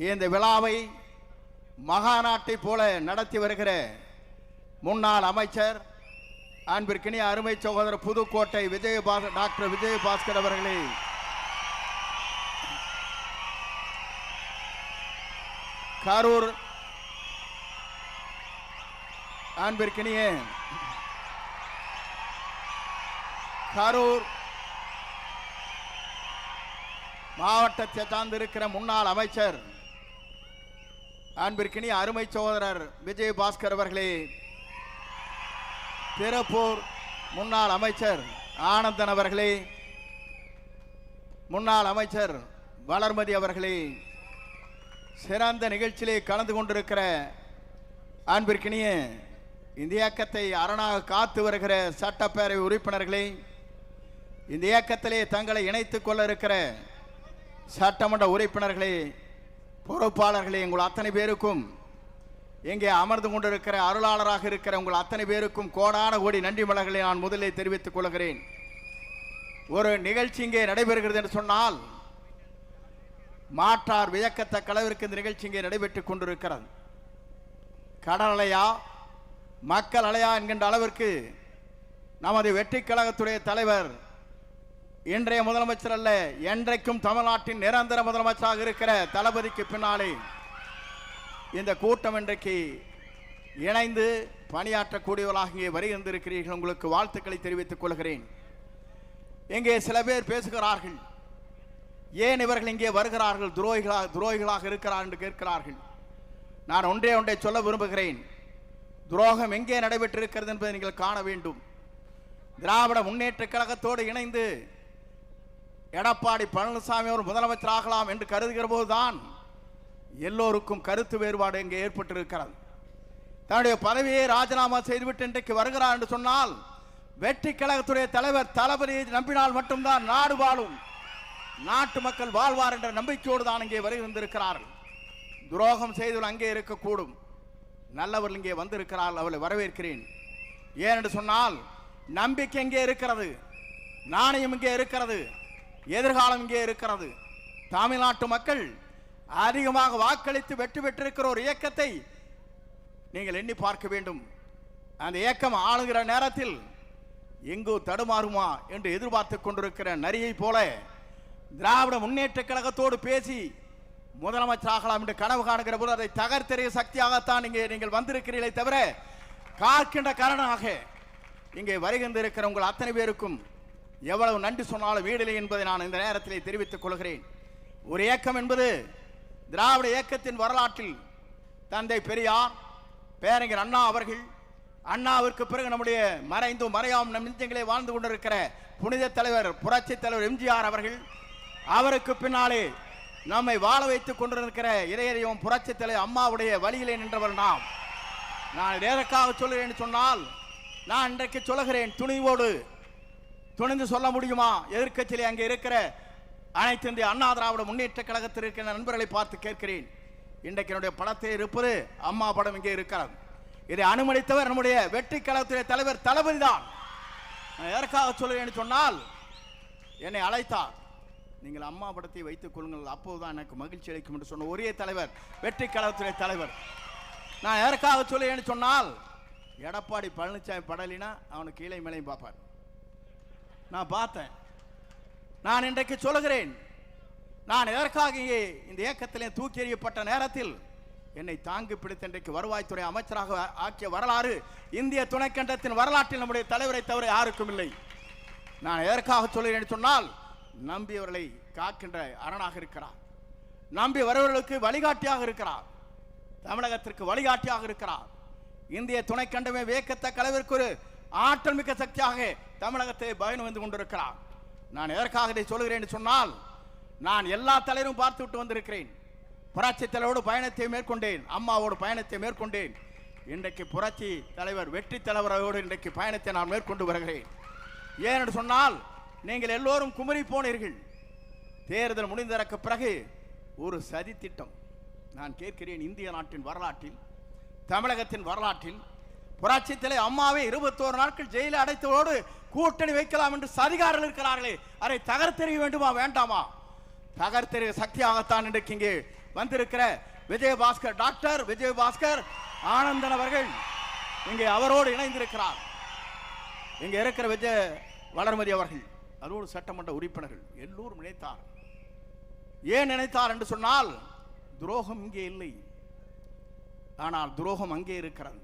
இந்த விழாவை மகாநாட்டை போல நடத்தி வருகிற முன்னாள் அமைச்சர் அன்பிற்கினிய அருமை சகோதரர் புதுக்கோட்டை டாக்டர் விஜயபாஸ்கர் அவர்களே, கரூர் அன்பிற்கினிய கரூர் மாவட்டத்தை சார்ந்திருக்கிற முன்னாள் அமைச்சர் அன்பிற்கினிய அருமை சகோதரர் விஜயபாஸ்கர் அவர்களே, திருப்பூர் முன்னாள் அமைச்சர் ஆனந்தன் அவர்களே, முன்னாள் அமைச்சர் வளர்மதி அவர்களே, சிறந்த நிகழ்ச்சியிலே கலந்து கொண்டிருக்கிற அன்பிற்கினிய இந்த இயக்கத்தை அரணாக காத்து வருகிற சட்டப்பேரவை உறுப்பினர்களே, இந்த இயக்கத்திலே தங்களை இணைத்துக் கொள்ள இருக்கிற சட்டமன்ற உறுப்பினர்களே, பொறுப்பாளர்களே, உங்கள் அத்தனை பேருக்கும், இங்கே அமர்ந்து கொண்டிருக்கிற அருளாளராக இருக்கிற உங்கள் அத்தனை பேருக்கும் கோடான கோடி நன்றி மலர்களை நான் முதலில் தெரிவித்துக் கொள்கிறேன். ஒரு நிகழ்ச்சி இங்கே நடைபெறுகிறது என்று சொன்னால் மாற்றார் வியக்கத்தக்க அளவிற்கு இந்த நிகழ்ச்சி இங்கே நடைபெற்றுக் கொண்டிருக்கிறது. கடல் அலையா மக்கள் அலையா என்கின்ற அளவிற்கு நமது வெற்றி கழகத்துடைய தலைவர், இன்றைய முதலமைச்சர் அல்ல, என்றைக்கும் தமிழ்நாட்டின் நிரந்தர முதலமைச்சராக இருக்கிற தளபதிக்கு பின்னாலே இந்த கூட்டம் இன்றைக்கு இணைந்து பணியாற்றக்கூடியவர்களாக இங்கே வருகின்றிருக்கிறீர்கள். உங்களுக்கு வாழ்த்துக்களை தெரிவித்துக் கொள்கிறேன். இங்கே சில பேர் பேசுகிறார்கள், ஏன் இவர்கள் இங்கே வருகிறார்கள், துரோகிகளாக இருக்கிறார் என்று கேட்கிறார்கள். நான் ஒன்றை சொல்ல விரும்புகிறேன். துரோகம் எங்கே நடைபெற்றிருக்கிறது என்பதை நீங்கள் காண வேண்டும். திராவிட முன்னேற்ற கழகத்தோடு இணைந்து எடப்பாடி பழனிசாமி அவர் முதலமைச்சர் ஆகலாம் என்று கருதுகிற போதுதான் எல்லோருக்கும் கருத்து வேறுபாடு இங்கே ஏற்பட்டிருக்கிறது. தன்னுடைய பதவியை ராஜினாமா செய்துவிட்டு இன்றைக்கு வருகிறார் என்று சொன்னால் வெற்றி கழகத்துடைய தலைவர் தளபதியை நம்பினால் மட்டும்தான் நாடு வாழும், நாட்டு மக்கள் வாழ்வார் என்ற நம்பிக்கையோடு தான் இங்கே வருகின்றிருக்கிறார்கள். துரோகம் செய்து அங்கே இருக்கக்கூடும், நல்லவர்கள் இங்கே வந்திருக்கிறார்கள், அவளை வரவேற்கிறேன். ஏனென்று சொன்னால் நம்பிக்கை இங்கே இருக்கிறது, நாணயம் இங்கே இருக்கிறது, எதிர்காலம் இங்கே இருக்கிறது. தமிழ்நாட்டு மக்கள் அதிகமாக வாக்களித்து வெற்றி பெற்றிருக்கிற ஒரு இயக்கத்தை நீங்கள் எண்ணி பார்க்க வேண்டும். அந்த இயக்கம் ஆளுகிற நேரத்தில் எங்கோ தடுமாறுமா என்று எதிர்பார்த்து கொண்டிருக்கிற நரியை போல திராவிட முன்னேற்ற கழகத்தோடு பேசி முதலமைச்சராகலாம் என்று கனவு காணுகிற போது அதை தகர்த்தெறிய சக்தியாகத்தான் இங்கே நீங்கள் வந்திருக்கிறீர்களே தவிர காக்கின்ற காரணமாக இங்கே வருகின்றிருக்கிற உங்கள் அத்தனை பேருக்கும் எவ்வளவு நன்றி சொன்னாலும் வீடில்லை என்பதை நான் இந்த நேரத்திலே தெரிவித்துக் கொள்கிறேன். ஒரு இயக்கம் என்பது திராவிட இயக்கத்தின் வரலாற்றில் தந்தை பெரியார், பேரறிஞர் அண்ணா அவர்கள், அண்ணாவிற்கு பிறகு நம்முடைய மறைந்தும் மறையாம் நம் நெஞ்சங்களே வாழ்ந்து கொண்டிருக்கிற புனித தலைவர் புரட்சி தலைவர் எம்ஜிஆர் அவர்கள், அவருக்கு பின்னாலே நம்மை வாழ வைத்துக் கொண்டிருக்கிற இதயம் புரட்சி தலைவர் அம்மாவுடைய வழியிலே நின்றவர் நாம். நான் எதற்காக சொல்கிறேன் சொன்னால், நான் இன்றைக்கு சொல்லுகிறேன், துணிந்து சொல்ல முடியுமா? எதிர்க்கட்சியிலே அங்கே இருக்கிற அனைத்து இந்திய அண்ணா திராவிட முன்னேற்ற கழகத்தில் இருக்கிற நண்பர்களை பார்த்து கேட்கிறேன். இன்றைக்கு என்னுடைய படத்தில் இருப்பது அம்மா படம் இங்கே இருக்கிறது. இதை அனுமதித்தவர் நம்முடைய வெற்றி கழகத்துடைய தலைவர் தளபதி தான். நான் எதற்காக சொல்கிறேன் சொன்னால், என்னை அழைத்தார், நீங்கள் அம்மா படத்தை வைத்துக் கொள்ளுங்கள், அப்போதுதான் எனக்கு மகிழ்ச்சி அளிக்கும் என்று சொன்ன ஒரே தலைவர் வெற்றி கழகத்துடைய தலைவர். நான் எதற்காக சொல்கிறேன் சொன்னால், எடப்பாடி பழனிசாமி படலினா அவனுக்கு கீழே மேலையும் பார்ப்பார். நான் பார்த்தேன். நான் இன்றைக்கு சொல்லுகிறேன், நான் எதற்காக இங்கே இந்த இயக்கத்திலே தூக்கி எறியப்பட்ட நேரத்தில் என்னை தாங்கி பிடித்த இன்றைக்கு வருவாய்த்துறை அமைச்சராக ஆக்கிய வரலாறு இந்திய துணைக்கண்டத்தின் வரலாற்றில் நம்முடைய தலைவரை தவிர யாருக்கும் இல்லை. நான் எதற்காக சொல்கிறேன் சொன்னால், நம்பியவர்களை காக்கின்ற அரணாக இருக்கிறார், நம்பி வருவர்களுக்கு வழிகாட்டியாக இருக்கிறார், தமிழகத்திற்கு வழிகாட்டியாக இருக்கிறார். இந்திய துணைக்கண்டமே வியக்கத்தக்க அளவிற்கு ஒரு ஆற்றல் மிக்க சக்தியாக தமிழகத்தை பயணம் வந்து கொண்டிருக்கிறார். நான் எதற்காக இதை சொல்கிறேன் சொன்னால், நான் எல்லா தலைவரும் பார்த்து விட்டு வந்திருக்கிறேன். புரட்சி தலைவரோடு பயணத்தை மேற்கொண்டேன், அம்மாவோடு பயணத்தை மேற்கொண்டேன். இன்றைக்கு புரட்சி தலைவர் வெற்றி தலைவரோடு இன்றைக்கு பயணத்தை நான் மேற்கொண்டு வருகிறேன். ஏனென்று சொன்னால், நீங்கள் எல்லோரும் குமரி போனீர்கள். தேர்தல் முடிந்ததற்கு பிறகு ஒரு சதி திட்டம் நான் கேட்கிறேன். இந்திய நாட்டின் வரலாற்றில், தமிழகத்தின் வரலாற்றில் புரட்சி தலைவர் அம்மாவை 21 நாட்கள் ஜெயிலில் அடைத்தவோடு கூட்டணி வைக்கலாம் என்று சதிகாரர்கள் இருக்கிறார்களே, அதை தகர்த்தெறிய வேண்டுமா வேண்டாமா? தகர்த்தெறிய சக்தியாகத்தான் இன்றைக்கு இங்கே வந்திருக்கிற விஜயபாஸ்கர், டாக்டர் விஜயபாஸ்கர் ஆனந்தன் அவர்கள் இங்கே அவரோடு இணைந்திருக்கிறார். இங்கே இருக்கிற விஜய வளர்மதி அவர்கள், அதோடு சட்டமன்ற உறுப்பினர்கள் எல்லோரும் நினைத்தார். ஏன் நினைத்தார் என்று சொன்னால், துரோகம் இங்கே இல்லை, ஆனால் துரோகம் அங்கே இருக்கிறது.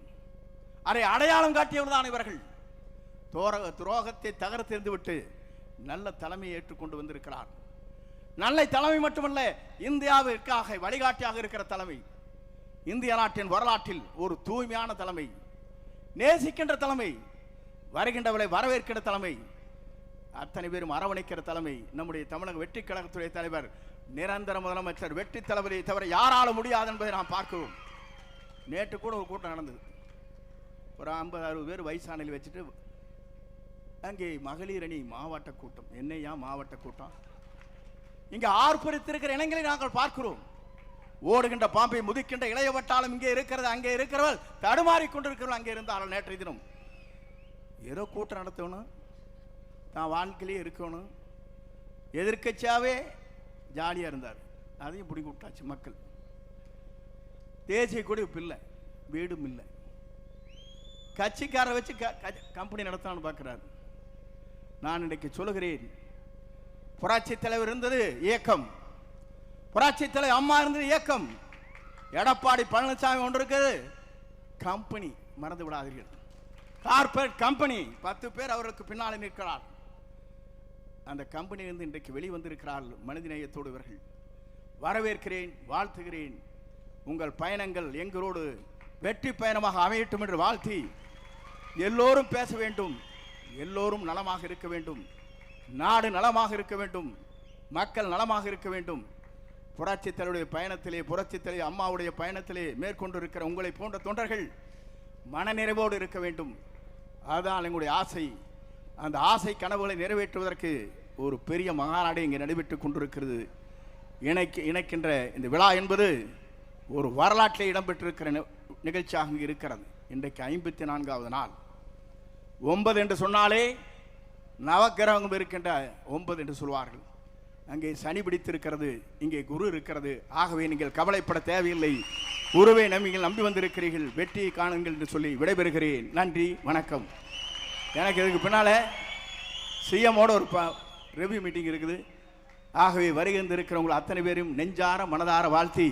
அதை அடையாளம் காட்டியவர் தான் இவர்கள். துரோகத்தை தகர்த்தெறிந்து விட்டு நல்ல தலைமையை ஏற்றுக்கொண்டு வந்திருக்கிறார். நல்ல தலைமை மட்டுமல்ல, இந்தியாவிற்காக வழிகாட்டியாக இருக்கிற தலைமை, இந்திய நாட்டின் வரலாற்றில் ஒரு தூய்மையான தலைமை, நேசிக்கின்ற தலைமை, வருகின்றவரை வரவேற்கிற தலைமை, அத்தனை பேரும் அரவணைக்கிற தலைமை. நம்முடைய தமிழக வெற்றி கழகத்துடைய தலைவர், நிரந்தர முதலமைச்சர், வெற்றி தலைவரை தவிர யாரால முடியாது என்பதை நாம் பார்க்கிறோம். நேற்று கூட ஒரு கூட்டம் நடந்தது. ஒரு 50-60 பேர் வயசானில் வச்சுட்டு அங்கே மகளிர் அணி மாவட்ட கூட்டம். என்னையா மாவட்ட கூட்டம்? இங்கே ஆர்ப்பரித்திருக்கிற இளைஞரை நாங்கள் பார்க்கிறோம். ஓடுகின்ற பாம்பை முதிக்கின்ற இளைய வட்டாளம் இங்கே இருக்கிறது. அங்கே இருக்கிறவள் தடுமாறி கொண்டிருக்கிறவள் அங்கே இருந்தால் நேற்றைய தினம் ஏதோ கூட்டம் நடத்தணும், தான் வாழ்க்கையிலே இருக்கணும், எதிர்க்கட்சியாவே ஜாலியாக இருந்தார். அதையும் பிடிங்கி விட்டாச்சு மக்கள். தேசிய கொடி இல்லை, வீடும் இல்லை, கட்சிக்காரை வச்சு கம்பெனி நடத்தலான்னு பார்க்கிறார். நான் இன்றைக்கு சொல்லுகிறேன், புரட்சி தலைவர் இருந்தது இயக்கம், புரட்சி தலைவர் அம்மா இருந்தது இயக்கம், எடப்பாடி பழனிசாமி ஒன்று இருக்குது கம்பெனி. மறந்து விடாதீர்கள், கார்பரேட் கம்பெனி. 10 பேர் அவருக்கு பின்னாலே நிற்கிறார். அந்த கம்பெனியிலிருந்து இன்றைக்கு வெளிவந்திருக்கிறார்கள் மனிதநேயத்தோடு இவர்கள். வரவேற்கிறேன், வாழ்த்துகிறேன். உங்கள் பயணங்கள் எங்களோடு வெற்றி பயணமாக அமையட்டும் என்று வாழ்த்தி, எல்லோரும் பேச வேண்டும், எல்லோரும் நலமாக இருக்க வேண்டும், நாடு நலமாக இருக்க வேண்டும், மக்கள் நலமாக இருக்க வேண்டும். புரட்சி தலைவருடைய பயணத்திலே, புரட்சி தலைவர் அம்மாவுடைய பயணத்திலே மேற்கொண்டிருக்கிற உங்களை போன்ற தொண்டர்கள் மனநிறைவோடு இருக்க வேண்டும். அதுதான் எங்களுடைய ஆசை. அந்த ஆசை கனவுகளை நிறைவேற்றுவதற்கு ஒரு பெரிய மாநாடு இங்கே நடைபெற்றுக் கொண்டிருக்கிறது. இணைக்கின்ற இந்த விழா என்பது ஒரு வரலாற்றில் இடம்பெற்றிருக்கிற நிகழ்ச்சியாக இருக்கிறது. இன்றைக்கு 54வது நாள். 9 என்று சொன்னாலே நவக்கிரகம் இருக்கின்ற 9 என்று சொல்வார்கள். அங்கே சனி பிடித்திருக்கிறது, இங்கே குரு இருக்கிறது. ஆகவே நீங்கள் கவலைப்பட தேவையில்லை. குருவை நம்பி வந்திருக்கிறீர்கள், வெற்றியை காணுங்கள் என்று சொல்லி விடைபெறுகிறேன். நன்றி, வணக்கம். எனக்கு இதுக்கு பின்னால சிஎம்மோட ஒரு ரெவ்யூ மீட்டிங் இருக்குது. ஆகவே வருகின்றிருக்கிறவங்க அத்தனை பேரும் நெஞ்சார மனதார வாழ்த்தி,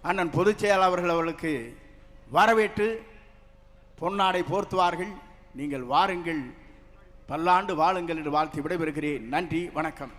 அண்ணன் பொதுச் செயலாளர்கள் அவர்களுக்கு வரவேற்று பொன்னாடை போர்த்துவார்கள். நீங்கள் வாருங்கள், பல்லாண்டு வாழுங்கள் என்று வாழ்த்தி விடைபெறுகிறேன். நன்றி, வணக்கம்.